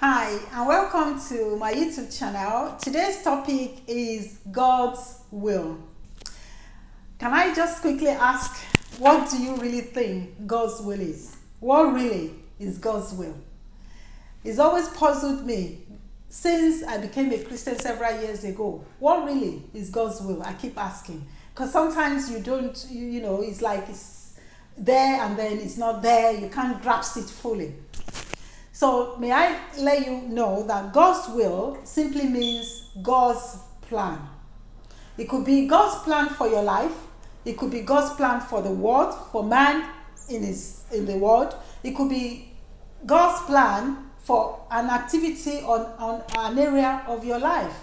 Hi, and welcome to my YouTube channel. Today's topic is God's will. Can I just quickly ask, what do you really think God's will is? What really is God's will? It's always puzzled me since I became a Christian several years ago. What really is God's will? I keep asking. Because sometimes you don't, you know, it's like it's there and then it's not there. You can't grasp it fully. So may I let you know that God's will simply means God's plan. It could be God's plan for your life. It could be God's plan for the world, for man in the world. It could be God's plan for an activity on an area of your life.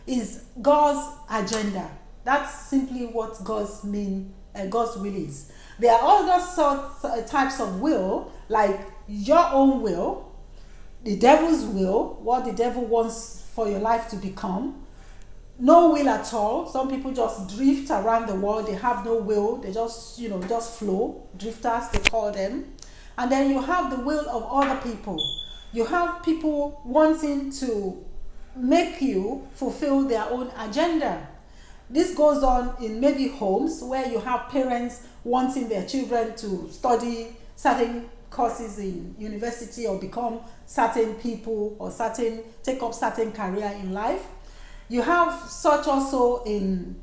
Is God's agenda. That's simply what God's will is. There are other sorts types of will, like your own will, the devil's will, what the devil wants for your life to become. No will at all. Some people just drift around the world. They have no will. They just flow. Drifters, they call them. And then you have the will of other people. You have people wanting to make you fulfill their own agenda. This goes on in maybe homes where you have parents wanting their children to study certain courses in university or become certain people or take up certain career in life. You have such also in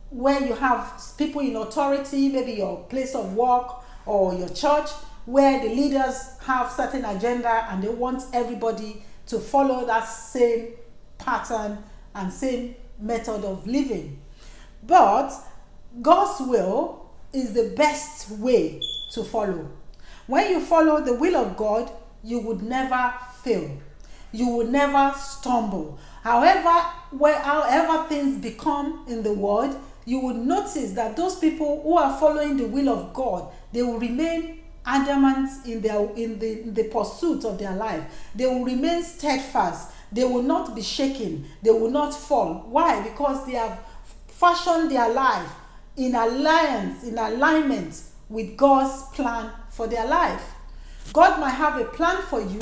where you have people in authority, maybe your place of work or your church, where the leaders have certain agenda and they want everybody to follow that same pattern and same method of living. But God's will is the best way to follow. When you follow the will of God, you would never fail. You would never stumble. However things become in the world, you would notice that those people who are following the will of God, they will remain adamant in the pursuit of their life. They will remain steadfast. They will not be shaken. They will not fall. Why? Because they have fashioned their life in alignment with God's plan for their life. God might have a plan for you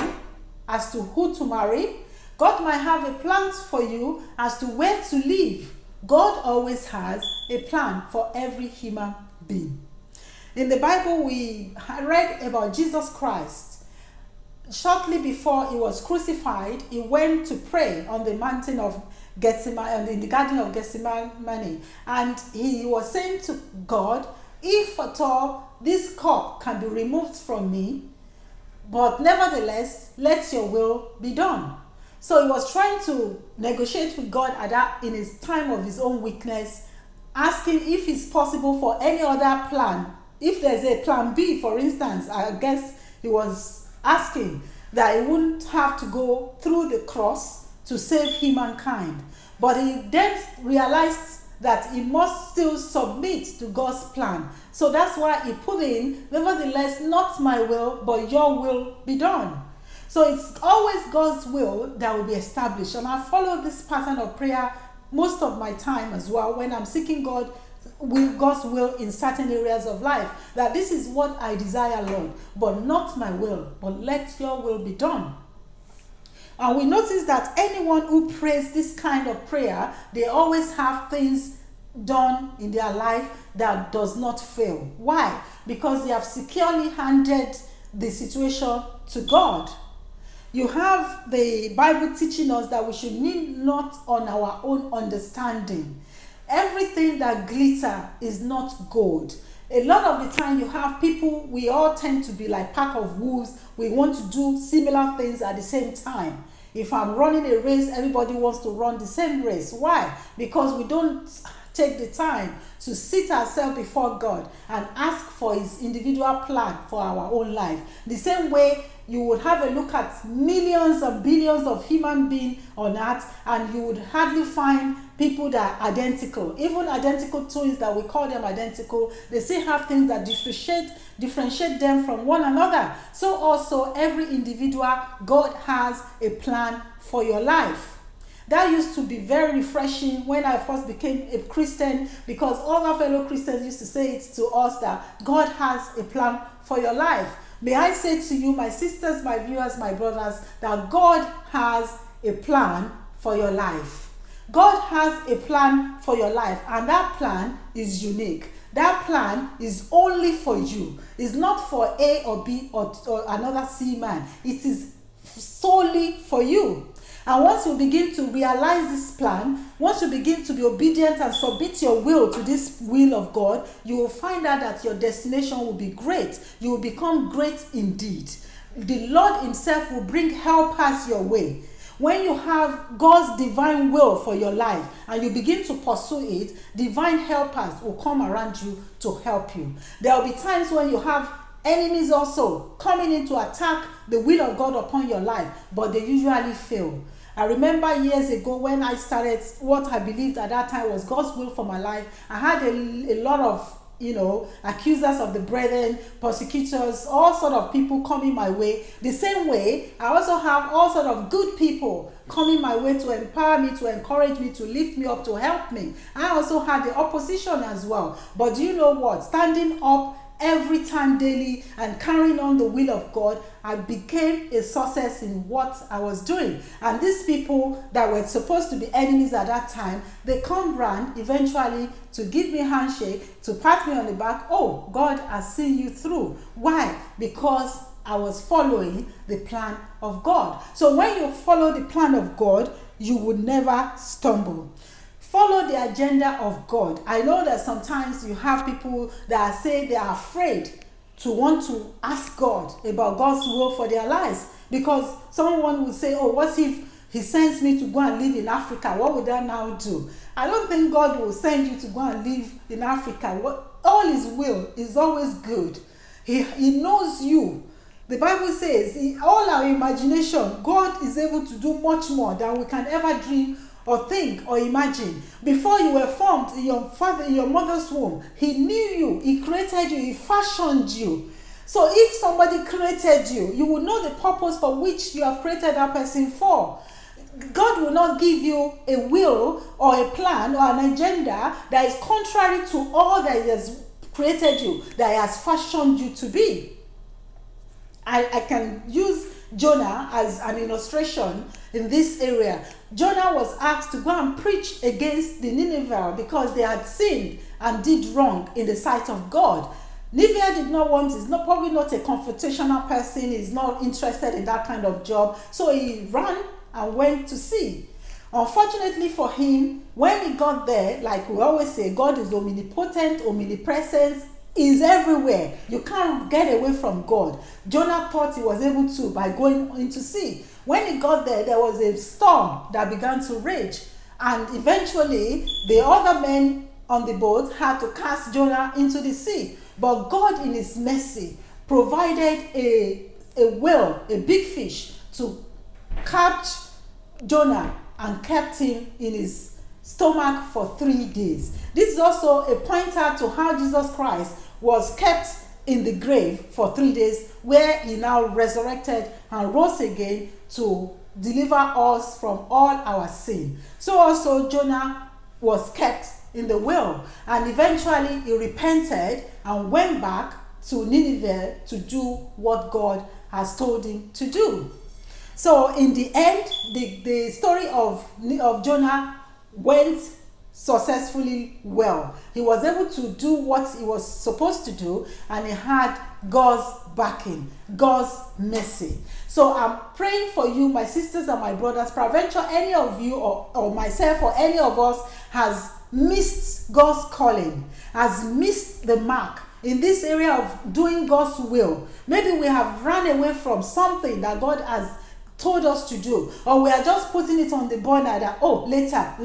as to who to marry. God might have a plan for you as to where to live. God always has a plan for every human being. In the Bible, we read about Jesus Christ. Shortly before he was crucified, he went to pray on the mountain of Gethsemane, in the garden of Gethsemane, and he was saying to God, if at all this cup can be removed from me, but nevertheless, let your will be done. So he was trying to negotiate with God in his time of his own weakness, asking if it's possible for any other plan. If there's a plan B, for instance, I guess he was asking that he wouldn't have to go through the cross to save humankind. But he then realized that he must still submit to God's plan. So that's why he put in, nevertheless, not my will, but your will be done. So it's always God's will that will be established. And I follow this pattern of prayer most of my time as well, when I'm seeking God's will in certain areas of life. That this is what I desire, Lord, but not my will, but let your will be done. And we notice that anyone who prays this kind of prayer, they always have things done in their life that does not fail. Why? Because they have securely handed the situation to God. You have the Bible teaching us that we should lean not on our own understanding. Everything that glitters is not gold. A lot of the time you have people, we all tend to be like pack of wolves. We want to do similar things at the same time. If I'm running a race, everybody wants to run the same race. Why? Because we don't take the time to sit ourselves before God and ask for his individual plan for our own life. The same way you would have a look at millions and billions of human beings on earth, and you would hardly find people that are identical. Even identical twins, that we call them identical, they still have things that differentiate them from one another. So also every individual, God has a plan for your life. That used to be very refreshing when I first became a Christian, because all our fellow Christians used to say it to us that God has a plan for your life. May I say to you, my sisters, my viewers, my brothers, that God has a plan for your life. God has a plan for your life, and that plan is unique. That plan is only for you. It's not for A or B or another C man. It is solely for you. And once you begin to realize this plan, once you begin to be obedient and submit your will to this will of God, you will find out that your destination will be great. You will become great indeed. The Lord himself will bring helpers your way. When you have God's divine will for your life and you begin to pursue it, divine helpers will come around you to help you. There will be times when you have enemies also coming in to attack the will of God upon your life, but they usually fail. I remember years ago when I started what I believed at that time was God's will for my life, I had a lot of accusers of the brethren, persecutors, all sort of people coming my way. The same way, I also have all sort of good people coming my way to empower me, to encourage me, to lift me up, to help me. I also had the opposition as well. But do you know what? Standing up every time daily and carrying on the will of God, I became a success in what I was doing. And these people that were supposed to be enemies at that time, they come round eventually to give me a handshake, to pat me on the back. Oh, God has seen you through. Why? Because I was following the plan of God. So when you follow the plan of God, you would never stumble. Follow the agenda of God. I know that sometimes you have people that say they are afraid to want to ask God about God's will for their lives, because someone will say, oh, what if he sends me to go and live in Africa? What would I now do? I don't think God will send you to go and live in Africa. All his will is always good. He knows you. The Bible says, in all our imagination, God is able to do much more than we can ever dream or think or imagine. Before you were formed in your mother's womb, he knew you, he created you, he fashioned you. So if somebody created you, you will know the purpose for which you have created that person for. God will not give you a will or a plan or an agenda that is contrary to all that he has created you, that he has fashioned you to be. I can use Jonah as an illustration in this area. Jonah was asked to go and preach against the Nineveh because they had sinned and did wrong in the sight of God. Nineveh did not want, is not probably not a confrontational person, is not interested in that kind of job. So he ran and went to sea. Unfortunately for him, when he got there, like we always say, God is omnipotent, omnipresent, is everywhere. You can't get away from God. Jonah thought he was able to by going into sea. When he got there, there was a storm that began to rage. And eventually, the other men on the boat had to cast Jonah into the sea. But God, in his mercy, provided a whale, a big fish, to catch Jonah and kept him in his stomach for 3 days. This is also a pointer to how Jesus Christ was kept in the grave for 3 days, where he now resurrected and rose again to deliver us from all our sin. So also Jonah was kept in the whale, and eventually he repented and went back to Nineveh to do what God has told him to do. So in the end, the story of Jonah went successfully well. He was able to do what he was supposed to do, and he had God's backing, God's mercy. So I'm praying for you, my sisters and my brothers. Peradventure any of you or myself or any of us has missed God's calling, has missed the mark in this area of doing God's will. Maybe we have run away from something that God has told us to do, or we are just putting it on the burner that, oh, later,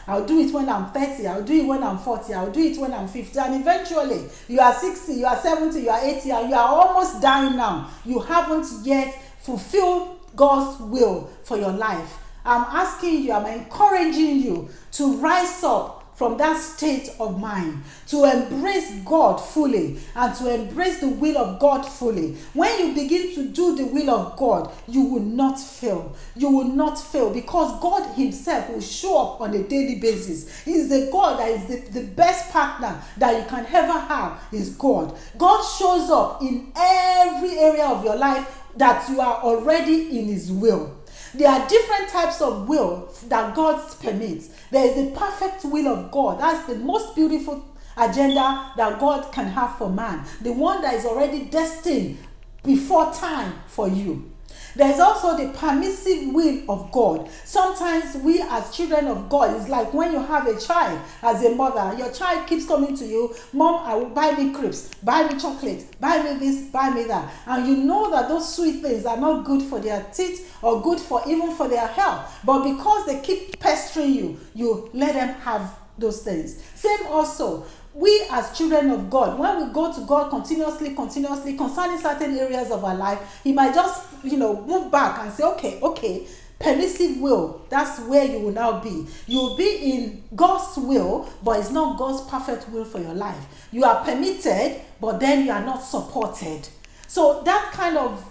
I'll do it when I'm 30, I'll do it when I'm 40, I'll do it when I'm 50, and eventually you are 60, you are 70, you are 80, and you are almost dying now. You haven't yet fulfilled God's will for your life. I'm asking you, I'm encouraging you to rise up from that state of mind, to embrace God fully and to embrace the will of God fully. When you begin to do the will of God, you will not fail. You will not fail, because God himself will show up on a daily basis. He's the God that is the best partner that you can ever have is God. God shows up in every area of your life that you are already in his will. There are different types of will that God permits. There is the perfect will of God. That's the most beautiful agenda that God can have for man. The one that is already destined before time for you. There's also the permissive will of God. Sometimes we as children of God, it's like when you have a child as a mother, your child keeps coming to you, Mom, I will buy me crepes, buy me chocolate, buy me this, buy me that. And you know that those sweet things are not good for their teeth or good for even for their health. But because they keep pestering you, you let them have those things. Same also, we as children of God, when we go to God continuously concerning certain areas of our life, he might just move back and say, okay, permissive will, that's where you will now be. You will be in God's will, but it's not God's perfect will for your life. You are permitted, but then you are not supported. So that kind of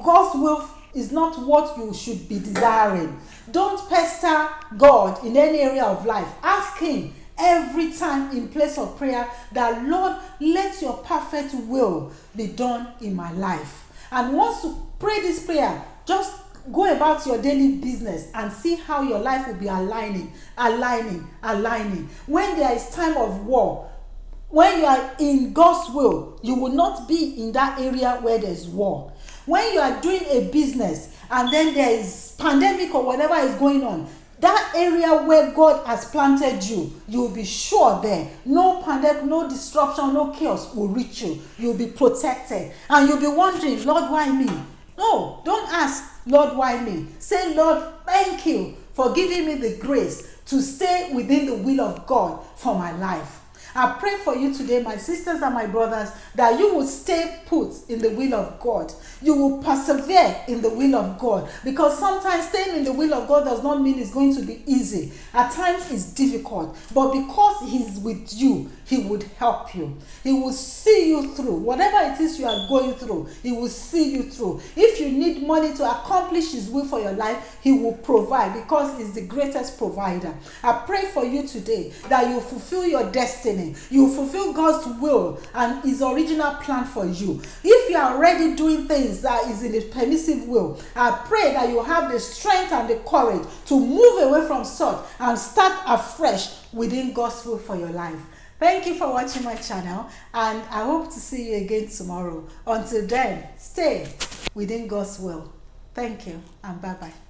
God's will is not what you should be desiring. Don't pester God in any area of life. Ask him every time in place of prayer that, Lord, let your perfect will be done in my life. And once you pray this prayer, just go about your daily business and see how your life will be aligning. When there is time of war, when you are in God's will, you will not be in that area where there's war. When you are doing a business and then there is pandemic or whatever is going on, that area where God has planted you, you will be sure there. No pandemic, no disruption, no chaos will reach you. You'll be protected. And you'll be wondering, Lord, why me? No, don't ask, Lord, why me? Say, Lord, thank you for giving me the grace to stay within the will of God for my life. I pray for you today, my sisters and my brothers, that you will stay put in the will of God. You will persevere in the will of God. Because sometimes staying in the will of God does not mean it's going to be easy. At times it's difficult. But because he's with you, he would help you. He will see you through. Whatever it is you are going through, he will see you through. If you need money to accomplish his will for your life, he will provide, because he's the greatest provider. I pray for you today that you fulfill your destiny. You fulfill God's will and his original plan for you. If you are already doing things that is in the permissive will, I pray that you have the strength and the courage to move away from such and start afresh within God's will for your life. Thank you for watching my channel, and I hope to see you again tomorrow. Until then, stay within God's will. Thank you, and bye-bye.